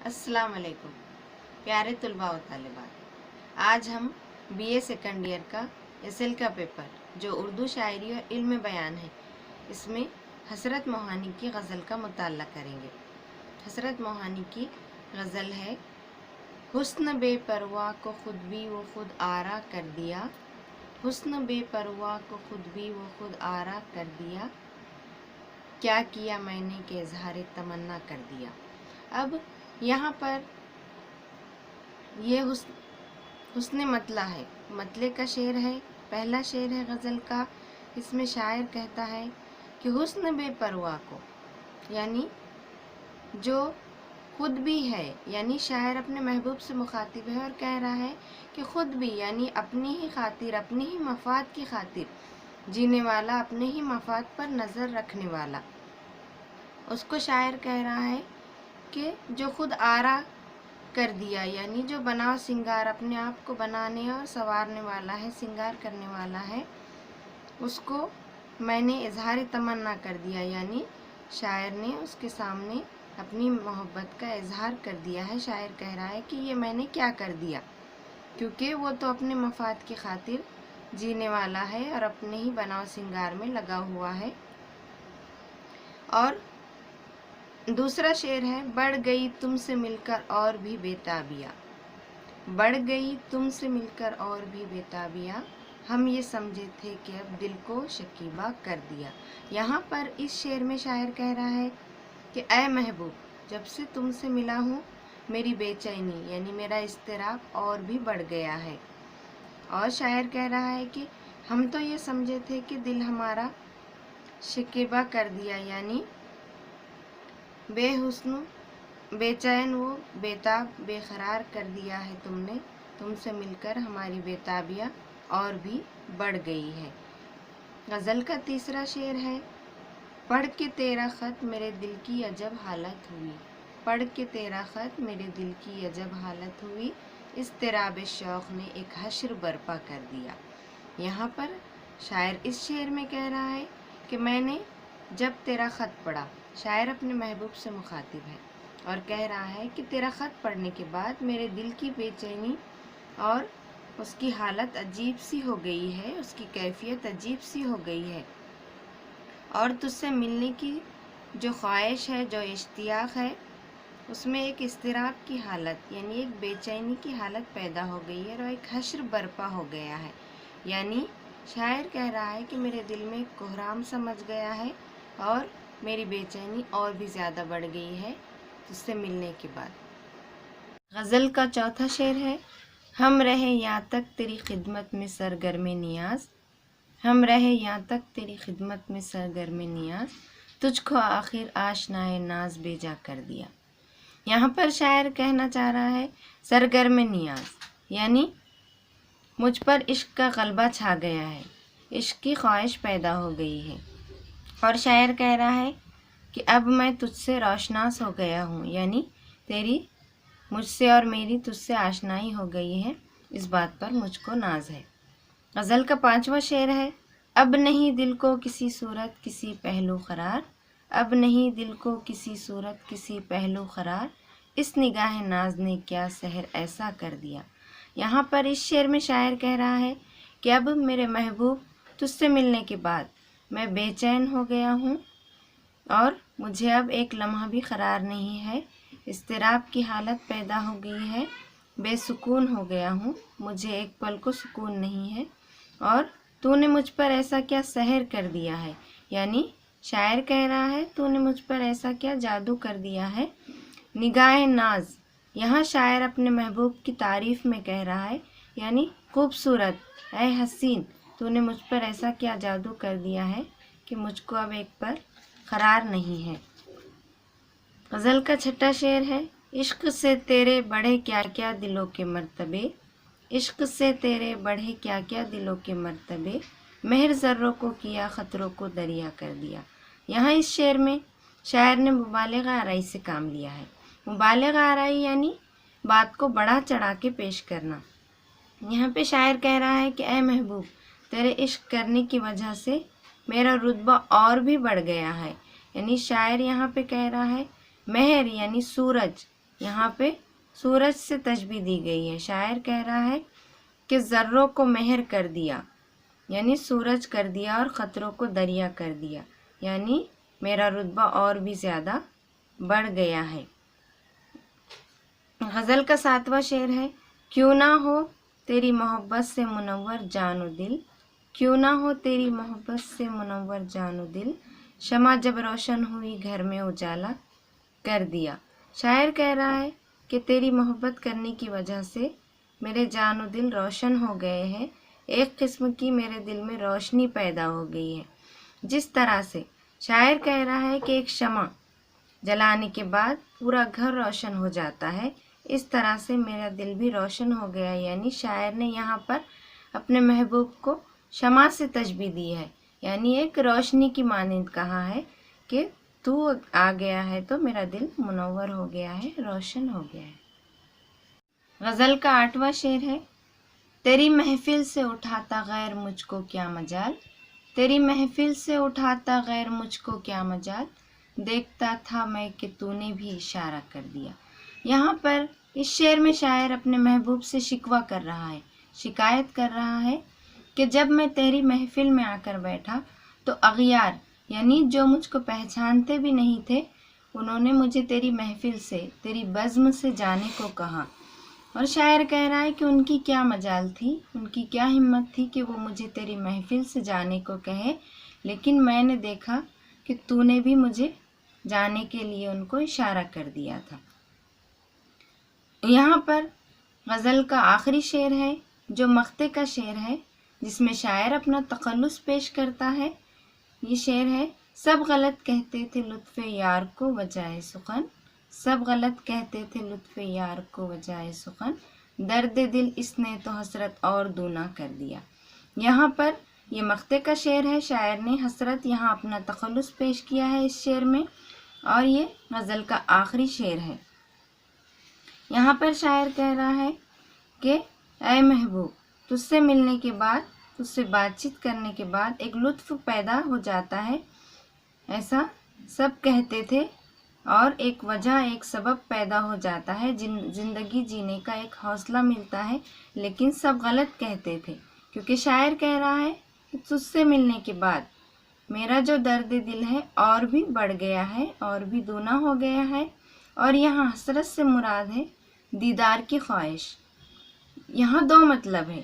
अस्सलाम वालेकुम प्यारे तलबा व तालिबात। आज हम बीए सेकंड ईयर का एसएल का पेपर जो उर्दू शायरी और इल्म बयान है, इसमें हसरत मोहानी की गज़ल का मुताला करेंगे। हसरत मोहानी की गज़ल है, हुस्न बेपरवाह को खुद भी वो खुद आरा कर दिया, हुस्न बेपरवाह को खुद भी वो खुद आरा कर दिया, क्या किया मैंने के इजहार तमन्ना कर दिया। अब यहाँ पर ये हुस्न मतला है, मतले का शेर है, पहला शेर है गज़ल का। इसमें शायर कहता है कि हुस्न बेपरवाह को, यानी जो खुद भी है, यानी शायर अपने महबूब से मुखातिब है और कह रहा है कि खुद भी यानी अपनी ही खातिर, अपनी ही मफाद की खातिर जीने वाला, अपने ही मफाद पर नज़र रखने वाला, उसको शायर कह रहा है कि जो खुद आरा कर दिया, यानी जो बनाव सिंगार, अपने आप को बनाने और संवारने वाला है, सिंगार करने वाला है, उसको मैंने इजहार तमन्ना कर दिया, यानी शायर ने उसके सामने अपनी मोहब्बत का इजहार कर दिया है। शायर कह रहा है कि ये मैंने क्या कर दिया, क्योंकि वो तो अपने मफाद की खातिर जीने वाला है और अपने ही बनाव सिंगार में लगा हुआ है। और दूसरा शेर है, बढ़ गई तुमसे मिलकर और भी बेताबिया, बढ़ गई तुमसे मिलकर और भी बेताबिया, हम ये समझे थे कि अब दिल को शकीबा कर दिया। यहाँ पर इस शेर में शायर कह रहा है कि ऐ महबूब, जब से तुमसे मिला हूँ मेरी बेचैनी यानी मेरा इज़्तिराब और भी बढ़ गया है। और शायर कह रहा है कि हम तो ये समझे थे कि दिल हमारा शकीबा कर दिया, यानी बेहुस्न, बेचैन, वो बेताब, बेकरार कर दिया है तुमने, तुमसे मिलकर हमारी बेताबियाँ और भी बढ़ गई है। गज़ल का तीसरा शेर है, पढ़ के तेरा ख़त मेरे दिल की अजब हालत हुई, पढ़ के तेरा ख़त मेरे दिल की अजब हालत हुई, इज़्तिराब शौक़ ने एक हश्र बर्पा कर दिया। यहाँ पर शायर इस शेर में कह रहा है कि मैंने जब तेरा ख़त पढ़ा, शायर अपने महबूब से मुखातिब है और कह रहा है कि तेरा ख़त पढ़ने के बाद मेरे दिल की बेचैनी और उसकी हालत अजीब सी हो गई है, उसकी कैफियत अजीब सी हो गई है, और तुझसे मिलने की जो ख्वाहिश है, जो इश्तियाक़ है, उसमें एक इज़्तिराब की हालत यानी एक बेचैनी की हालत पैदा हो गई है और एक हश्र बर्पा हो गया है। यानी शायर कह रहा है कि मेरे दिल में कोहराम समझ गया है और मेरी बेचैनी और भी ज़्यादा बढ़ गई है तुझसे मिलने के बाद। गज़ल का चौथा शेर है, हम रहे यहाँ तक तेरी खिदमत में सरगर्म नियाज, हम रहे यहाँ तक तेरी खिदमत में सरगर्म नियाज, तुझको आखिर आशनाए नाज बेजा कर दिया। यहाँ पर शायर कहना चाह रहा है सरगर्म नियाज, यानी मुझ पर इश्क का गलबा छा गया है, इश्क की ख्वाहिश पैदा हो गई है। और शायर कह रहा है कि अब मैं तुझसे रोशनास हो गया हूँ, यानी तेरी मुझसे और मेरी तुझसे आशनाई हो गई है, इस बात पर मुझको नाज है। गज़ल का पांचवा शेर है, अब नहीं दिल को किसी सूरत किसी पहलू करार, अब नहीं दिल को किसी सूरत किसी पहलू करार, इस निगाह नाज ने क्या सहर ऐसा कर दिया। यहाँ पर इस शेर में शायर कह रहा है कि अब मेरे महबूब तुझसे मिलने के बाद मैं बेचैन हो गया हूँ और मुझे अब एक लम्हा भी करार नहीं है, इज़्तिराब की हालत पैदा हो गई है, बेसुकून हो गया हूँ, मुझे एक पल को सुकून नहीं है, और तूने मुझ पर ऐसा क्या सहर कर दिया है, यानी शायर कह रहा है तूने मुझ पर ऐसा क्या जादू कर दिया है। निगाह नाज, यहाँ शायर अपने महबूब की तारीफ़ में कह रहा है, यानी खूबसूरत, ऐ हसीन, तूने मुझ पर ऐसा क्या जादू कर दिया है कि मुझको अब एक पर करार नहीं है। गज़ल का छठा शेर है, इश्क से तेरे बढ़े क्या क्या दिलों के मर्तबे, इश्क से तेरे बढ़े क्या क्या दिलों के मर्तबे, मेहर ज़र्रों को किया ख़तरों को दरिया कर दिया। यहाँ इस शेर में शायर ने मुबालिग़ा आराई से काम लिया है। मुबालिग़ा आराई यानी बात को बढ़ा चढ़ा के पेश करना। यहाँ पे शायर कह रहा है कि ऐ महबूब, तेरे इश्क करने की वजह से मेरा रुतबा और भी बढ़ गया है, यानी शायर यहाँ पे कह रहा है मेहर यानी सूरज یہاں پہ سورج سے تشبیہ دی گئی ہے۔ شاعر کہہ رہا ہے کہ ذروں کو مہر کر دیا، یعنی سورج کر دیا، اور خطروں کو دریا کر دیا، یعنی میرا رتبہ اور بھی زیادہ بڑھ گیا ہے۔ غزل کا 7واں شعر ہے، کیوں نہ ہو تیری محبت سے منور جان و دل، کیوں نہ ہو تیری محبت سے منور جان و دل، شمع جب روشن ہوئی گھر میں اجالا کر دیا۔ شاعر کہہ رہا ہے کہ تیری محبت کرنے کی وجہ سے میرے جان و دل روشن ہو گئے ہیں، ایک قسم کی میرے دل میں روشنی پیدا ہو گئی ہے۔ جس طرح سے شاعر کہہ رہا ہے کہ ایک شمع جلانے کے بعد پورا گھر روشن ہو جاتا ہے، اس طرح سے میرا دل بھی روشن ہو گیا، یعنی شاعر نے یہاں پر اپنے محبوب کو شمع سے تشبیہ دی ہے، یعنی ایک روشنی کی مانند کہا ہے کہ تو آ گیا ہے تو میرا دل منور ہو گیا ہے، روشن ہو گیا ہے۔ غزل کا 8واں شعر ہے، تیری محفل سے اٹھاتا غیر مجھ کو کیا مجال، تیری محفل سے اٹھاتا غیر مجھ کو کیا مجال، دیکھتا تھا میں کہ تو نے بھی اشارہ کر دیا۔ یہاں پر اس شعر میں شاعر اپنے محبوب سے شکوہ کر رہا ہے، شکایت کر رہا ہے کہ جب میں تیری محفل میں آ کر بیٹھا تو اغیار، یعنی جو مجھ کو پہچانتے بھی نہیں تھے، انہوں نے مجھے تیری محفل سے، تیری بزم سے جانے کو کہا۔ اور شاعر کہہ رہا ہے کہ ان کی کیا مجال تھی، ان کی کیا ہمت تھی کہ وہ مجھے تیری محفل سے جانے کو کہے، لیکن میں نے دیکھا کہ تو نے بھی مجھے جانے کے لیے ان کو اشارہ کر دیا تھا۔ یہاں پر غزل کا آخری شعر ہے جو مقطع کا شعر ہے، جس میں شاعر اپنا تخلص پیش کرتا ہے۔ یہ شعر ہے، سب غلط کہتے تھے لطف یار کو بجائے سخن، سب غلط کہتے تھے لطف یار کو بجائے سخن، درد دل اس نے تو حسرت اور دونا کر دیا۔ یہاں پر یہ مقطع کا شعر ہے، شاعر نے حسرت یہاں اپنا تخلص پیش کیا ہے اس شعر میں، اور یہ غزل کا آخری شعر ہے۔ یہاں پر شاعر کہہ رہا ہے کہ اے محبوب، تجھ سے ملنے کے بعد، تجھ سے بات چیت کرنے کے بعد ایک لطف پیدا ہو جاتا ہے، ایسا سب کہتے تھے، اور ایک وجہ، ایک سبب پیدا ہو جاتا ہے، زندگی جینے کا ایک حوصلہ ملتا ہے، لیکن سب غلط کہتے تھے، کیونکہ شاعر کہہ رہا ہے کہ تجھ سے ملنے کے بعد میرا جو درد دل ہے اور بھی بڑھ گیا ہے، اور بھی دونا ہو گیا ہے، اور یہاں حسرت سے مراد ہے دیدار کی خواہش۔ یہاں دو مطلب ہے،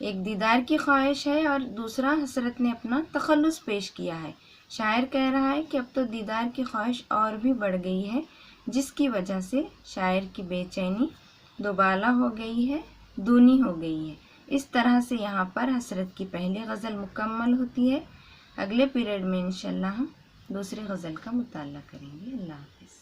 ایک دیدار کی خواہش ہے اور دوسرا حسرت نے اپنا تخلص پیش کیا ہے۔ شاعر کہہ رہا ہے کہ اب تو دیدار کی خواہش اور بھی بڑھ گئی ہے، جس کی وجہ سے شاعر کی بے چینی دوبالا ہو گئی ہے، دونی ہو گئی ہے۔ اس طرح سے یہاں پر حسرت کی پہلی غزل مکمل ہوتی ہے۔ اگلے پیریڈ میں انشاءاللہ ہم دوسری غزل کا مطالعہ کریں گے۔ اللہ حافظ۔